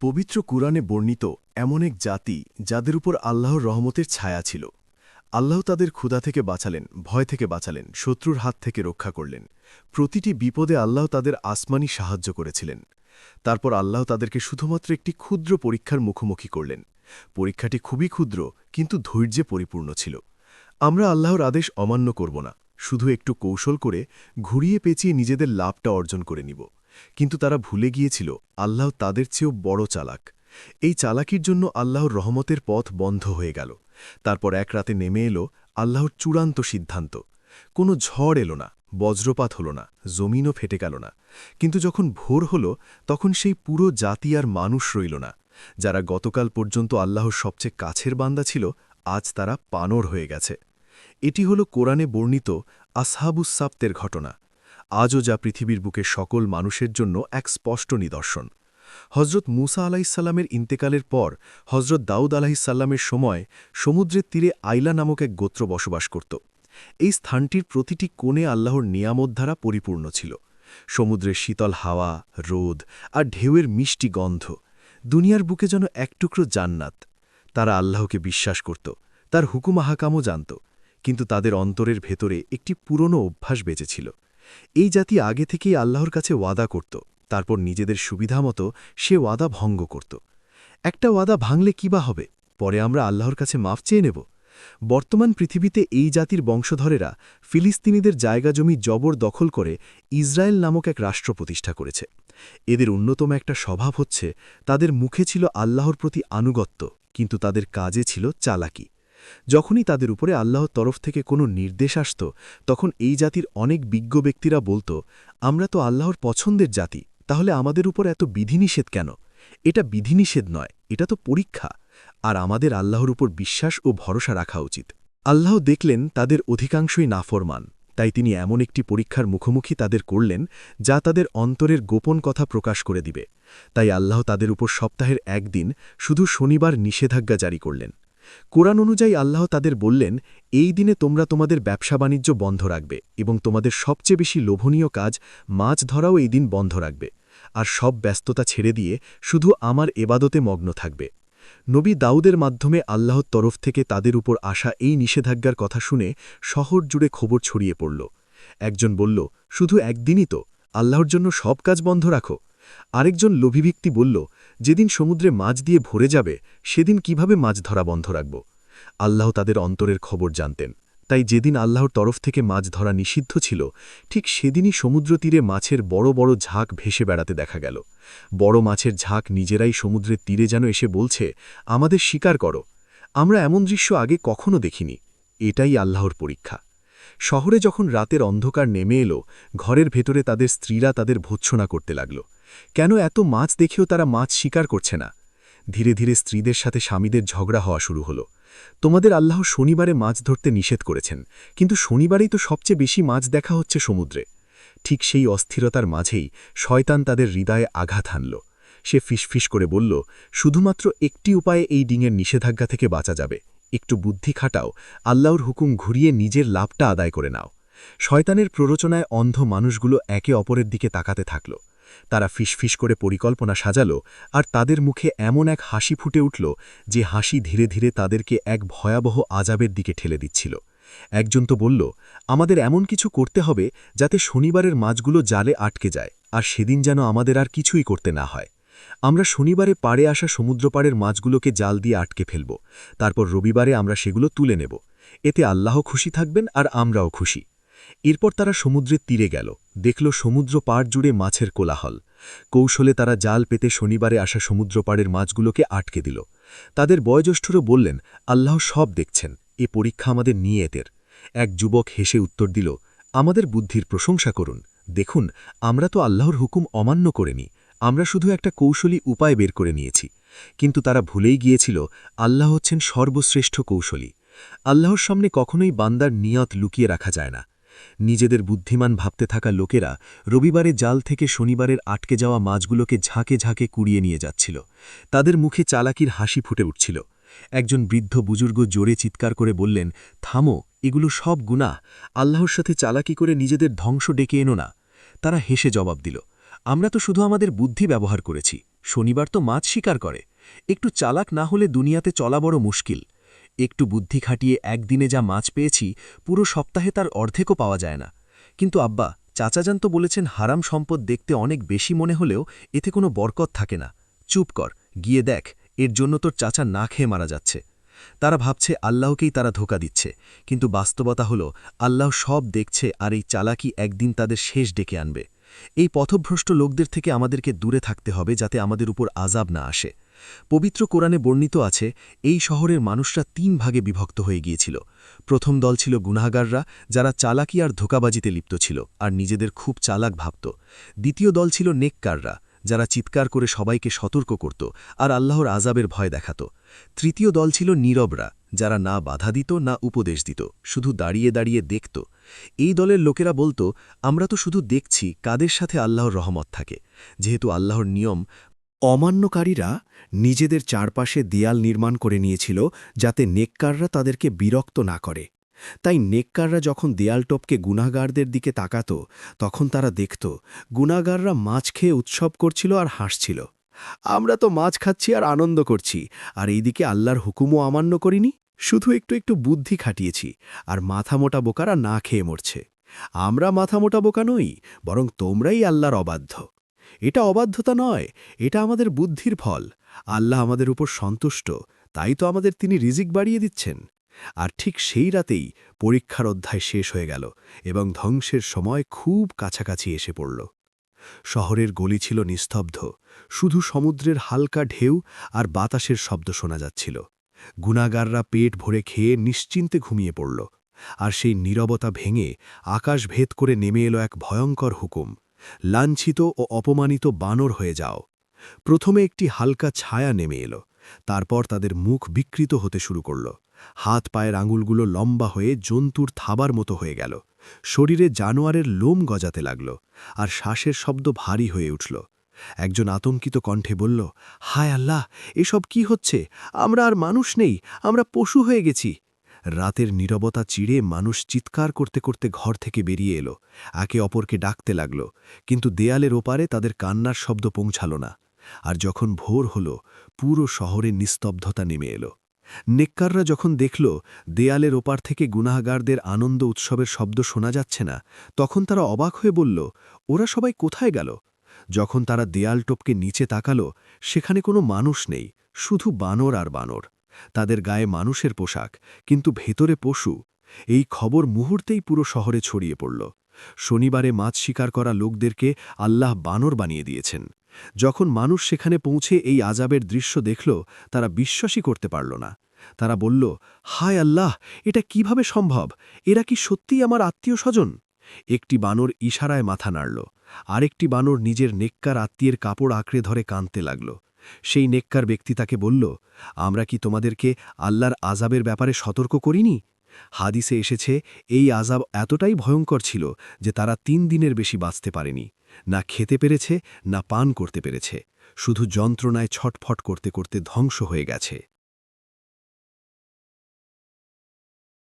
পবিত্র কুরআনে বর্ণিত এমন এক জাতি যাদের উপর আল্লাহর রহমতের ছায়া ছিল। আল্লাহ তাদের ক্ষুধা থেকে বাঁচালেন, ভয় থেকে বাঁচালেন, শত্রুর হাত থেকে রক্ষা করলেন। প্রতিটি বিপদে আল্লাহ তাদের আসমানি সাহায্য করেছিলেন। তারপর আল্লাহ তাদেরকে শুধুমাত্র একটি ক্ষুদ্র পরীক্ষার মুখোমুখি করলেন। পরীক্ষাটি খুবই ক্ষুদ্র, কিন্তু ধৈর্যে পরিপূর্ণ ছিল। আমরা আল্লাহর আদেশ অমান্য করব না, শুধু একটু কৌশল করে ঘুরিয়ে পেঁচিয়ে নিজেদের লাভটা অর্জন করে নিব। কিন্তু তারা ভুলে গিয়েছিল আল্লাহ তাদের চেয়েও বড় চালাক। এই চালাকির জন্য আল্লাহর রহমতের পথ বন্ধ হয়ে গেল। তারপর এক রাতে নেমে এলো আল্লাহর চূড়ান্ত সিদ্ধান্ত। কোনো ঝড় এলো না, বজ্রপাত হল না, জমিনও ফেটে গেল না। কিন্তু যখন ভোর হল, তখন সেই পুরো জাতি আর মানুষ রইল না। যারা গতকাল পর্যন্ত আল্লাহর সবচেয়ে কাছের বান্দা ছিল, আজ তারা পানর হয়ে গেছে। এটি হল কোরআনে বর্ণিত আসহাবুস সাবতের ঘটনা। আজও যা পৃথিবীর বুকে সকল মানুষের জন্য এক স্পষ্ট নিদর্শন। হজরত মুসা আলাইসাল্লামের ইন্তেকালের পর হজরত দাউদ আলাইসাল্লামের সময় সমুদ্রের তীরে আইলা নামক এক গোত্র বসবাস করত। এই স্থানটির প্রতিটি কোণে আল্লাহর নিয়ামত দ্বারা পরিপূর্ণ ছিল। সমুদ্রের শীতল হাওয়া, রোদ আর ঢেউয়ের মিষ্টি গন্ধ, দুনিয়ার বুকে যেন এক টুকরো জান্নাত। তারা আল্লাহকে বিশ্বাস করত, তার হুকুম আহাকামও জানত, কিন্তু তাদের অন্তরের ভেতরে একটি পুরনো অভ্যাস বেঁচেছিল। এই জাতি আগে থেকেই আল্লাহর কাছে ওয়াদা করত, তারপর নিজেদের সুবিধামতো সে ওয়াদা ভঙ্গ করত। একটা ওয়াদা ভাঙলে কি বা হবে? পরে আমরা আল্লাহর কাছে মাফ চেয়ে নেব। বর্তমান পৃথিবীতে এই জাতির বংশধরেরা ফিলিস্তিনিদের জায়গা জমি জবর দখল করে ইসরায়েল নামক এক রাষ্ট্র প্রতিষ্ঠা করেছে। এদের অন্যতম একটা স্বভাব হচ্ছে, তাদের মুখে ছিল আল্লাহর প্রতি আনুগত্য, কিন্তু তাদের কাজে ছিল চালাকি। যখনই তাদের উপরে আল্লাহর তরফ থেকে কোনো নির্দেশ আসত, তখন এই জাতির অনেক বিজ্ঞ ব্যক্তিরা বলত, আমরা তো আল্লাহর পছন্দের জাতি, তাহলে আমাদের উপর এত বিধিনিষেধ কেন? এটা বিধিনিষেধ নয়, এটা তো পরীক্ষা। আর আমাদের আল্লাহর উপর বিশ্বাস ও ভরসা রাখা উচিত। আল্লাহ দেখলেন তাদের অধিকাংশই নাফরমান, তাই তিনি এমন একটি পরীক্ষার মুখোমুখি তাদের করলেন যা তাদের অন্তরের গোপন কথা প্রকাশ করে দিবে। তাই আল্লাহ তাদের উপর সপ্তাহের একদিন শুধু শনিবার নিষেধাজ্ঞা জারি করলেন। কোরআন অনুযায়ী আল্লাহ তাদের বললেন, এই দিনে তোমরা তোমাদের ব্যবসা বাণিজ্য বন্ধ রাখবে এবং তোমাদের সবচেয়ে বেশি লোভনীয় কাজ মাছ ধরাও এই দিন বন্ধ রাখবে, আর সব ব্যস্ততা ছেড়ে দিয়ে শুধু আমার এবাদতে মগ্ন থাকবে। নবী দাউদের মাধ্যমে আল্লাহর তরফ থেকে তাদের উপর আসা এই নিষেধাজ্ঞার কথা শুনে শহর জুড়ে খবর ছড়িয়ে পড়ল। একজন বলল, শুধু একদিনই তো, আল্লাহর জন্য সব কাজ বন্ধ রাখো। আরেকজন লোভী ব্যক্তি বলল, যেদিন সমুদ্রে মাছ দিয়ে ভরে যাবে সেদিন কিভাবে মাছ ধরা বন্ধ রাখব? আল্লাহ তাদের অন্তরের খবর জানতেন, তাই যেদিন আল্লাহর তরফ থেকে মাছ ধরা নিষিদ্ধ ছিল, ঠিক সেদিনই সমুদ্র তীরে মাছের বড় বড় ঝাঁক ভেসে বেড়াতে দেখা গেল। বড় মাছের ঝাঁক নিজেরাই সমুদ্রের তীরে যেন এসে বলছে, আমাদের শিকার করো। আমরা এমন দৃশ্য আগে কখনো দেখিনি। এটাই আল্লাহর পরীক্ষা। শহরে যখন রাতের অন্ধকার নেমে এলো, ঘরের ভেতরে তাদের স্ত্রীরা তাদের ভৎসনা করতে লাগল। কেন এত মাছ দেখেও তারা মাছ শিকার করছে না? ধীরে ধীরে স্ত্রীদের সাথে স্বামীদের ঝগড়া হওয়া শুরু হলো। তোমাদের আল্লাহ শনিবারে মাছ ধরতে নিষেধ করেছেন, কিন্তু শনিবারেই তো সবচেয়ে বেশি মাছ দেখা হচ্ছে সমুদ্রে। ঠিক সেই অস্থিরতার মাঝেই শয়তান তাদের হৃদয়ে আঘাত হানল। সে ফিসফিস করে বলল, শুধুমাত্র একটি উপায়ে এই ডিঙের নিষেধাজ্ঞা থেকে বাঁচা যাবে। একটু বুদ্ধি খাটাও, আল্লাহর হুকুম ঘুরিয়ে নিজের লাভটা আদায় করে নাও। শয়তানের প্ররোচনায় অন্ধ মানুষগুলো একে অপরের দিকে তাকাতে থাকল। তারা ফিসফিস করে পরিকল্পনা সাজাল, আর তাদের মুখে এমন এক হাসি ফুটে উঠল যে হাসি ধীরে ধীরে তাদেরকে এক ভয়াবহ আযাবের দিকে ঠেলে দিচ্ছিল। একজন তো বলল, আমাদের এমন কিছু করতে হবে যাতে শনিবারের মাছগুলো জালে আটকে যায়, আর সেদিন যেন আমাদের আর কিছুই করতে না হয়। আমরা শনিবারে পাড়ে আসা সমুদ্রপাড়ের মাছগুলোকে জাল দিয়ে আটকে ফেলব, তারপর রবিবারে আমরা সেগুলো তুলে নেব। এতে আল্লাহ খুশি থাকবেন আর আমরাও খুশি। এরপর তারা সমুদ্রের তীরে গেল, দেখল সমুদ্র পাড় জুড়ে মাছের কোলাহল। কৌশলে তারা জাল পেতে শনিবারে আসা সমুদ্রপাড়ের মাছগুলোকে আটকে দিল। তাদের বয়োজ্যেষ্ঠরা বললেন, আল্লাহ সব দেখছেন, এ পরীক্ষা আমাদের নিয়তের। এক যুবক হেসে উত্তর দিল, আমাদের বুদ্ধির প্রশংসা করুন। দেখুন, আমরা তো আল্লাহর হুকুম অমান্য করিনি, আমরা শুধু একটা কৌশলী উপায় বের করে নিয়েছি। কিন্তু তারা ভুলেই গিয়েছিল, আল্লাহ হচ্ছেন সর্বশ্রেষ্ঠ কৌশলী। আল্লাহর সামনে কখনোই বান্দার নিয়ত লুকিয়ে রাখা যায় না। নিজেদের বুদ্ধিমান ভাবতে থাকা লোকেরা রবিবারে জাল থেকে শনিবারের আটকে যাওয়া মাছগুলোকে ঝাঁকে ঝাঁকে কুড়িয়ে নিয়ে যাচ্ছিল। তাদের মুখে চালাকির হাসি ফুটে উঠছিল। একজন বৃদ্ধ বুজুর্গ জোরে চিৎকার করে বললেন, থামো, এগুলো সব গুনাহ, আল্লাহর সাথে চালাকি করে নিজেদের ধ্বংস ডেকে এনো না। তারা হেসে জবাব দিল, আমরা তো শুধু আমাদের বুদ্ধি ব্যবহার করেছি, শনিবার তো মাছ শিকার করে। একটু চালাক না হলে দুনিয়াতে চলা বড় মুশকিল। একটু বুদ্ধি খাটিয়ে একদিনে যা মাছ পেয়েছি, পুরো সপ্তাহে তার অর্ধেকও পাওয়া যায় না। কিন্তু আব্বা, চাচাজান তো বলেছেন হারাম সম্পদ দেখতে অনেক বেশি মনে হলেও এতে কোনো বরকত থাকে না। চুপ কর, গিয়ে দেখ, এর জন্য তোর চাচা না খেয়ে মারা যাচ্ছে। তারা ভাবছে আল্লাহকেই তারা ধোঁকা দিচ্ছে, কিন্তু বাস্তবতা হলো আল্লাহ সব দেখছে, আর এই চালাকি একদিন তাদের শেষ ডেকে আনবে। এই পথভ্রষ্ট লোকদের থেকে আমাদেরকে দূরে থাকতে হবে, যাতে আমাদের উপর আযাব না আসে। পবিত্র কোরআনে বর্ণিত আছে, এই শহরের মানুষরা ৩ ভাগে বিভক্ত হয়ে গিয়েছিল। প্রথম দল ছিল গুনাহগাররা, যারা চালাকি আর ধোঁকাবাজিতে লিপ্ত ছিল আর নিজেদের খুব চালাক ভাবত। দ্বিতীয় দল ছিল নেককাররা, যারা চিৎকার করে সবাইকে সতর্ক করত আর আল্লাহর আযাবের ভয় দেখাত। তৃতীয় দল ছিল নীরবরা, যারা না বাধা দিত না উপদেশ দিত, শুধু দাঁড়িয়ে দাঁড়িয়ে দেখত। এই দলের লোকেরা বলতো, আমরা তো শুধু দেখছি কাদের সাথে আল্লাহর রহমত থাকে। যেহেতু আল্লাহর নিয়ম, অমান্যকারীরা নিজেদের চারপাশে দেয়াল নির্মাণ করে নিয়েছিল যাতে নেককাররা তাদেরকে বিরক্ত না করে। তাই নেককাররা যখন দেয়াল টপকে গুনাহগারদের দিকে তাকাত, তখন তারা দেখত গুনাহগাররা মাছ খেয়ে উৎসব করছিল আর হাসছিল। আমরা তো মাছ খাচ্ছি আর আনন্দ করছি, আর এইদিকে আল্লাহর হুকুমও অমান্য করিনি, শুধু একটু একটু বুদ্ধি খাটিয়েছি, আর মাথামোটা বোকারা না খেয়ে মরছে। আমরা মাথামোটা বোকা নই, বরং তোমরাই আল্লাহর অবাধ্য। এটা অবাধ্যতা নয়, এটা আমাদের বুদ্ধির ফল। আল্লাহ আমাদের উপর সন্তুষ্ট, তাই তো আমাদের তিনি রিজিক বাড়িয়ে দিচ্ছেন। আর ঠিক সেই রাতেই পরীক্ষার অধ্যায় শেষ হয়ে গেল এবং ধ্বংসের সময় খুব কাছাকাছি এসে পড়ল। শহরের গলি ছিল নিস্তব্ধ, শুধু সমুদ্রের হালকা ঢেউ আর বাতাসের শব্দ শোনা যাচ্ছিল। গুনাহগাররা পেট ভরে খেয়ে নিশ্চিন্তে ঘুমিয়ে পড়ল, আর সেই নীরবতা ভেঙে আকাশ ভেদ করে নেমে এলো এক ভয়ঙ্কর হুকুম, লাঞ্ছিত ও অপমানিত বানর হয়ে যাও। প্রথমে একটি হালকা ছায়া নেমে এলো, তারপর তাদের মুখ বিকৃত হতে শুরু করল। হাত পায়ের আঙুলগুলো লম্বা হয়ে জন্তুর থাবার মতো হয়ে গেল, শরীরে জানোয়ারের লোম গজাতে লাগল, আর শ্বাসের শব্দ ভারী হয়ে উঠল। একজন আতঙ্কিত কণ্ঠে বলল, হায় আল্লাহ, এসব কি হচ্ছে? আমরা আর মানুষ নেই, আমরা পশু হয়ে গেছি। রাতের নীরবতা চিড়ে মানুষ চিৎকার করতে করতে ঘর থেকে বেরিয়ে এলো, একে অপরকে ডাকতে লাগল, কিন্তু দেয়ালের ওপারে তাদের কান্নার শব্দ পৌঁছাল না। আর যখন ভোর হল, পুরো শহরে নিস্তব্ধতা নেমে এলো। নেককাররা যখন দেখল দেয়ালের ওপার থেকে গুনাহগারদের আনন্দ উৎসবের শব্দ শোনা যাচ্ছে না, তখন তারা অবাক হয়ে বলল, ওরা সবাই কোথায় গেল? যখন তারা দেয়াল টপকে নিচে তাকাল, সেখানে কোনো মানুষ নেই, শুধু বানর আর বানর। তাদের গায়ে মানুষের পোশাক, কিন্তু ভেতরে পশু। এই খবর মুহূর্তেই পুরো শহরে ছড়িয়ে পড়ল। শনিবারে মাছ শিকার করা লোকদেরকে আল্লাহ বানর বানিয়ে দিয়েছেন। যখন মানুষ সেখানে পৌঁছে এই আযাবের দৃশ্য দেখল, তারা বিশ্বাসই করতে পারল না। তারা বলল, হায় আল্লাহ, এটা কিভাবে সম্ভব? এরা কি সত্যিই আমার আত্মীয় স্বজন? একটি বানর ইশারায় মাথা নাড়ল, আরেকটি বানর নিজের নেককার আত্মীয়ের কাপড় আঁকড়ে ধরে কাঁদতে লাগল। সেই নেককার ব্যক্তি তাকে বলল, আমরা কি তোমাদেরকে আল্লাহর আযাবের ব্যাপারে সতর্ক করিনি? হাদিসে এসেছে, এই আযাব এতটাই ভয়ঙ্কর ছিল যে তারা ৩ দিনের বেশি বাঁচতে পারেনি, না খেতে পেরেছে না পান করতে পেরেছে, শুধু যন্ত্রণায় ছটফট করতে করতে ধ্বংস হয়ে গেছে।